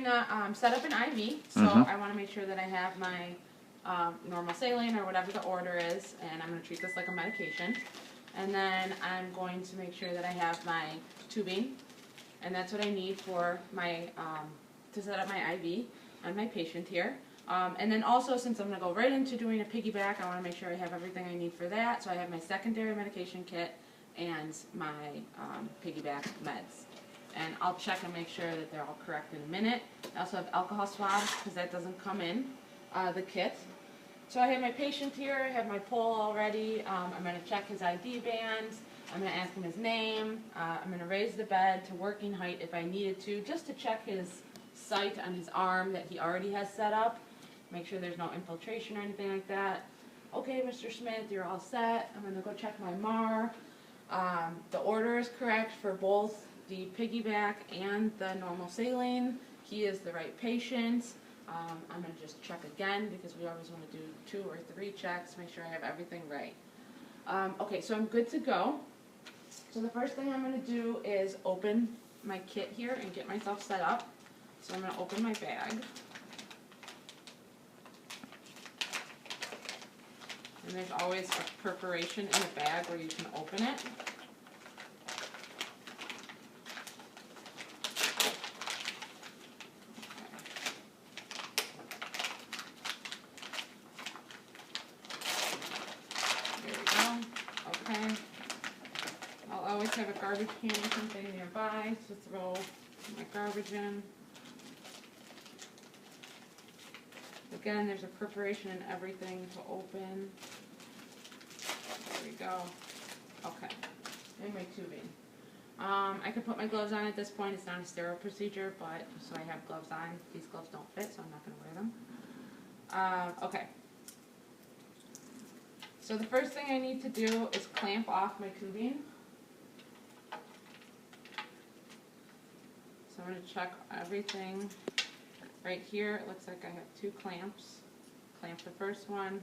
gonna set up an IV, so I want to make sure that I have my normal saline or whatever the order is, and I'm going to treat this like a medication. And then I'm going to make sure that I have my tubing, and that's what I need for my to set up my IV on my patient here. And then also, since I'm going to go right into doing a piggyback, I want to make sure I have everything I need for that. So I have my secondary medication kit and my piggyback meds. And I'll check and make sure that they're all correct in a minute. I also have alcohol swabs because that doesn't come in the kit. So I have my patient here, I have my poll already. I'm going to check his ID bands. I'm going to ask him his name. I'm going to raise the bed to working height if I needed to, just to check his sight on his arm that he already has set up. Make sure there's no infiltration or anything like that. Okay, Mr. Smith, you're all set. I'm going to go check my MAR. The order is correct for both the piggyback and the normal saline. He is the right patient. I'm going to just check again because we always want to do 2 or 3 checks, make sure I have everything right. Okay, so I'm good to go. So the first thing I'm going to do is open my kit here and get myself set up. So I'm going to open my bag. And there's always a perforation in the bag where you can open it. There we go. Okay. I'll always have a garbage can or something nearby to throw my garbage in. Again, there's a perforation in everything to open. There we go. Okay. And my tubing. I could put my gloves on at this point. It's not a sterile procedure, but so I have gloves on. These gloves don't fit, so I'm not going to wear them. Okay. So the first thing I need to do is clamp off my tubing. So I'm going to check everything. Right here, it looks like I have 2 clamps. Clamp the first one,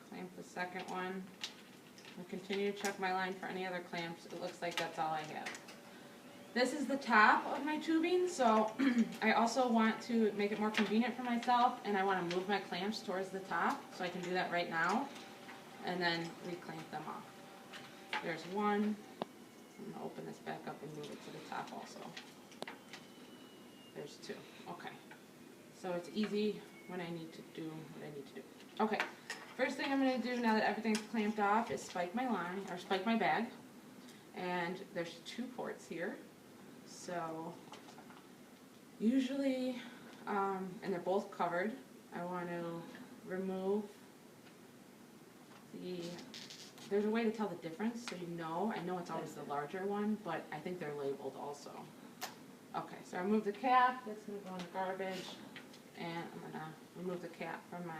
clamp the second one. I'll continue to check my line for any other clamps. It looks like that's all I have. This is the top of my tubing, so I also want to make it more convenient for myself, and I want to move my clamps towards the top, so I can do that right now, and then reclamp them off. There's one. I'm going to open this back up and move it to the top also. There's 2. Okay. So it's easy when I need to do what I need to do. Okay, first thing I'm going to do now that everything's clamped off is spike my line, or spike my bag. And there's 2 ports here. So usually, and they're both covered, I want to remove there's a way to tell the difference so you know. I know it's always the larger one, but I think they're labeled also. Okay, so I remove the cap, that's going to go in the garbage. And I'm going to remove the cap from my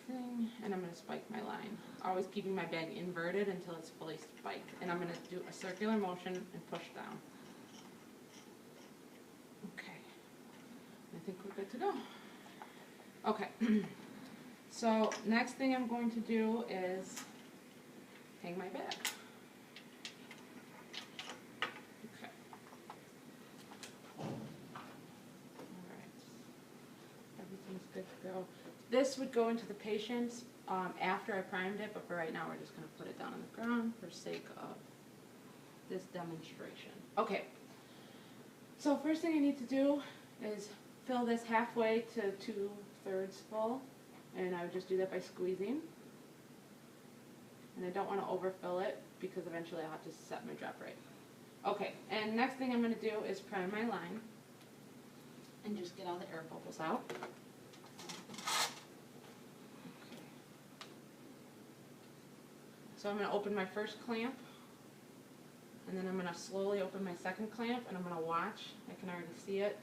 thing, and I'm going to spike my line. Always keeping my bag inverted until it's fully spiked. And I'm going to do a circular motion and push down. Okay. I think we're good to go. Okay. So next thing I'm going to do is hang my bag. Good to go. This would go into the patient after I primed it, but for right now we're just going to put it down on the ground for sake of this demonstration. Okay, so first thing I need to do is fill this halfway to 2/3 full, and I would just do that by squeezing. And I don't want to overfill it because eventually I'll have to set my drop rate. Okay, and next thing I'm going to do is prime my line and just get all the air bubbles out. So I'm going to open my first clamp, and then I'm going to slowly open my second clamp, and I'm going to watch. I can already see it.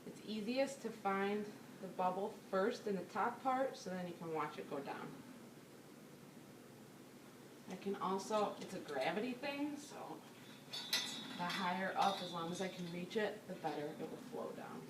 It's easiest to find the bubble first in the top part, so then you can watch it go down. I can also, it's a gravity thing, so the higher up, as long as I can reach it, the better it will flow down.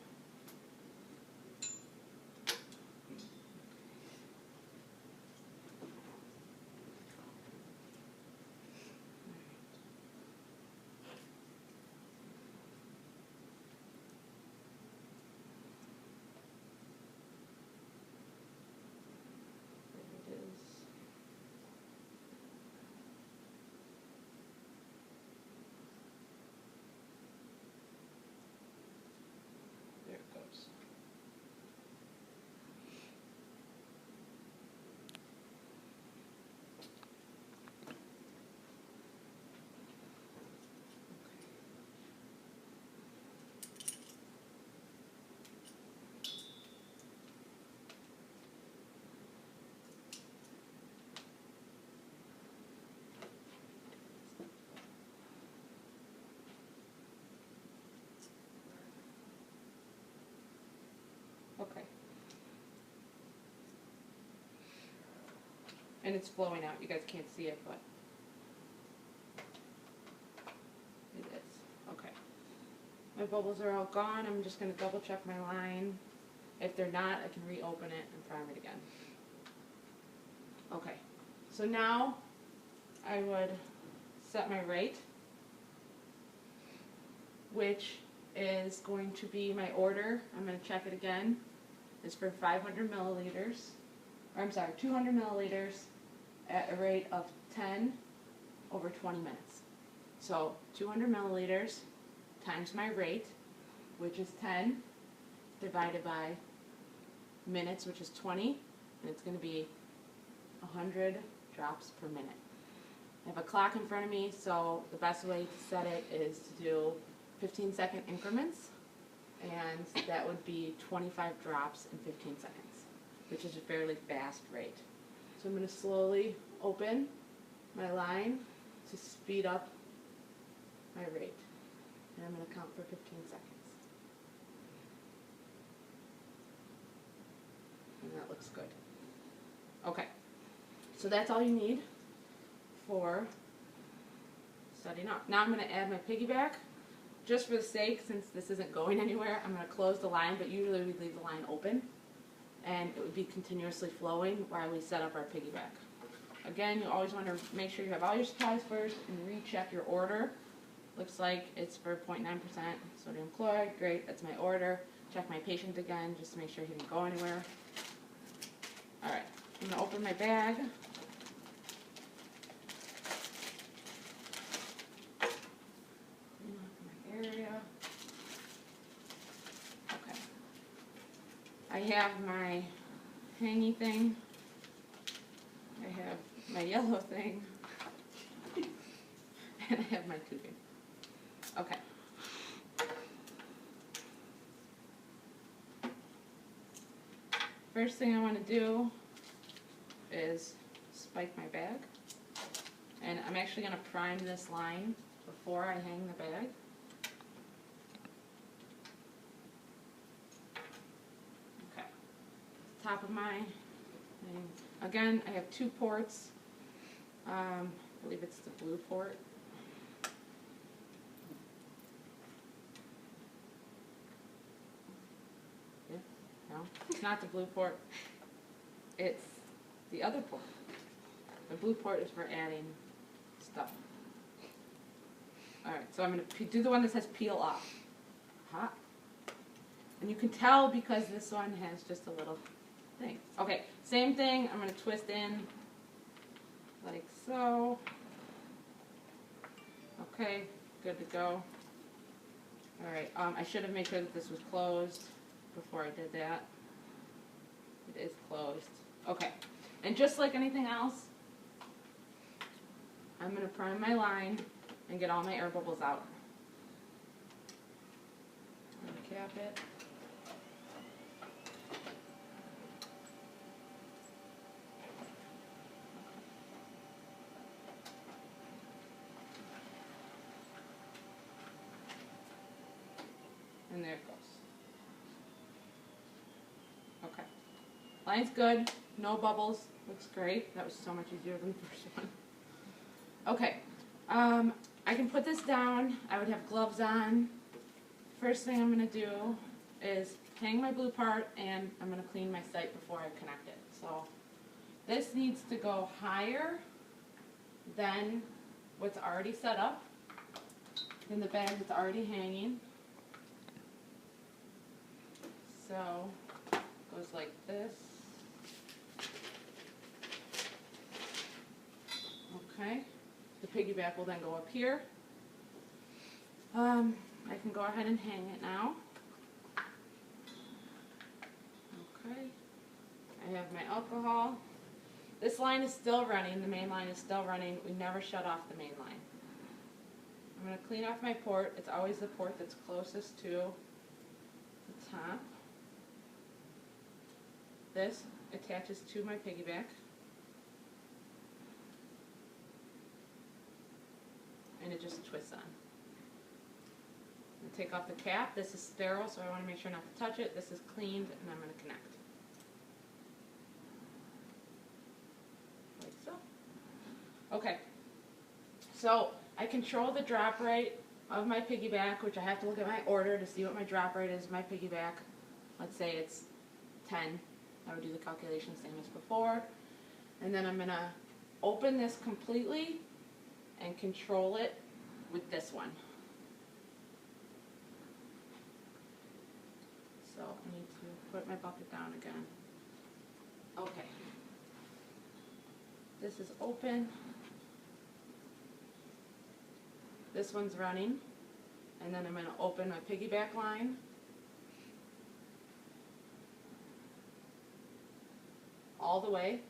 And it's flowing out. You guys can't see it, but it is. Okay. My bubbles are all gone. I'm just going to double check my line. If they're not, I can reopen it and prime it again. Okay. So now I would set my rate, which is going to be my order. I'm going to check it again. It's for 500 milliliters, or I'm sorry, 200 milliliters at a rate of 10 over 20 minutes. So 200 milliliters times my rate, which is 10, divided by minutes, which is 20, and it's going to be 100 drops per minute. I have a clock in front of me, so the best way to set it is to do 15-second increments, and that would be 25 drops in 15 seconds, which is a fairly fast rate. So I'm going to slowly open my line to speed up my rate, and I'm going to count for 15 seconds. And that looks good. Okay, so that's all you need for setting up. Now I'm going to add my piggyback. Just for the sake, since this isn't going anywhere, I'm going to close the line, but usually we leave the line open, and it would be continuously flowing while we set up our piggyback. Again, you always want to make sure you have all your supplies first and recheck your order. Looks like it's for 0.9% sodium chloride. Great, that's my order. Check my patient again just to make sure he didn't go anywhere. Alright, I'm going to open my bag. Area. Okay. I have my hangy thing. I have my yellow thing. And I have my tubing. Okay. First thing I want to do is spike my bag. And I'm actually going to prime this line before I hang the bag. Top of my thing. Again, I have two ports. I believe it's the blue port. Yeah, no, it's not the blue port. It's the other port. The blue port is for adding stuff. Alright, so I'm going to do the one that says peel off. Hot. And you can tell because this one has just a little thing. Okay, same thing. I'm going to twist in like so. Okay, good to go. Alright, I should have made sure that this was closed before I did that. It is closed. Okay, and just like anything else, I'm going to prime my line and get all my air bubbles out. Cap it. And there it goes. Okay. Line's good. No bubbles. Looks great. That was so much easier than the first one. Okay. I can put this down. I would have gloves on. First thing I'm going to do is hang my blue part, and I'm going to clean my site before I connect it. So this needs to go higher than what's already set up in the bag that's already hanging. So it goes like this. Okay. The piggyback will then go up here. I can go ahead and hang it now. Okay. I have my alcohol. This line is still running. The main line is still running. We never shut off the main line. I'm going to clean off my port. It's always the port that's closest to the top. This attaches to my piggyback. And it just twists on. I'm going to take off the cap. This is sterile, so I want to make sure not to touch it. This is cleaned, and I'm going to connect. Like Okay, so I control the drop rate of my piggyback, which I have to look at my order to see what my drop rate is of my piggyback. Let's say it's 10. I would do the calculation same as before. And then I'm going to open this completely and control it with this one. So I need to put my bucket down again. Okay. This is open. This one's running. And then I'm going to open my piggyback line. All the way.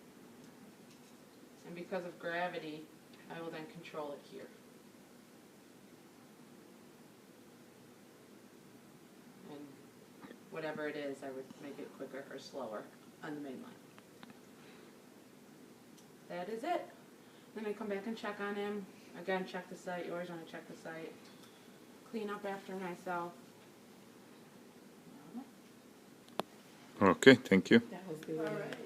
And because of gravity, I will then control it here. And whatever it is, I would make it quicker or slower on the main line. That is it. Then I come back and check on him. Again, check the site. You always want to check the site. Clean up after myself. Okay, thank you. That was good. All right.